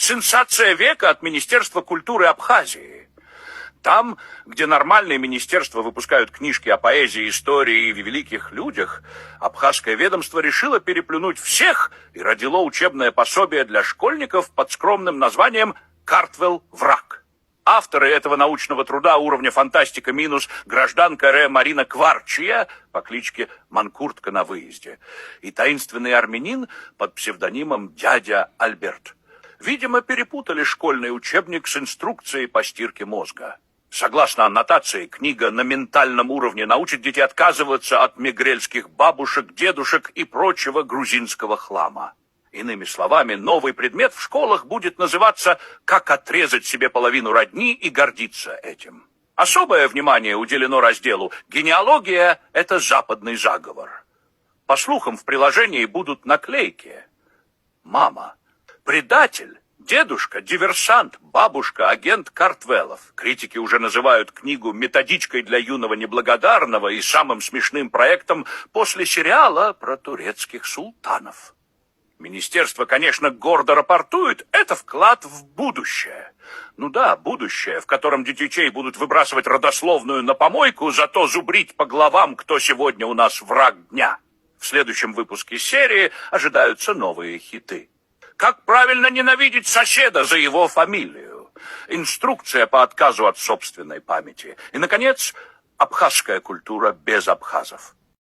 сенсация века от Министерства культуры Абхазии. Там, где нормальные министерства выпускают книжки о поэзии, истории и великих людях, абхазское ведомство решило переплюнуть всех и родило учебное пособие для школьников под скромным названием «Картвелл. Враг». Авторы этого научного труда уровня фантастика минус гражданка Ре Марина Кварчия по кличке Манкуртка на выезде и таинственный армянин под псевдонимом дядя Альберт. Видимо, перепутали школьный учебник с инструкцией по стирке мозга. Согласно аннотации, книга на ментальном уровне научит детей отказываться от мегрельских бабушек, дедушек и прочего грузинского хлама. Иными словами, новый предмет в школах будет называться «Как отрезать себе половину родни и гордиться этим». Особое внимание уделено разделу «Генеалогия – это западный заговор». По слухам, в приложении будут наклейки. Мама, предатель, дедушка, диверсант, бабушка, агент Картвеллов. Критики уже называют книгу методичкой для юного неблагодарного и самым смешным проектом после сериала про турецких султанов. Министерство, конечно, гордо рапортует, это вклад в будущее. Ну да, будущее, в котором детей будут выбрасывать родословную на помойку, зато зубрить по главам, кто сегодня у нас враг дня. В следующем выпуске серии ожидаются новые хиты. Как правильно ненавидеть соседа за его фамилию? Инструкция по отказу от собственной памяти. И, наконец, абхазская культура без абхазов.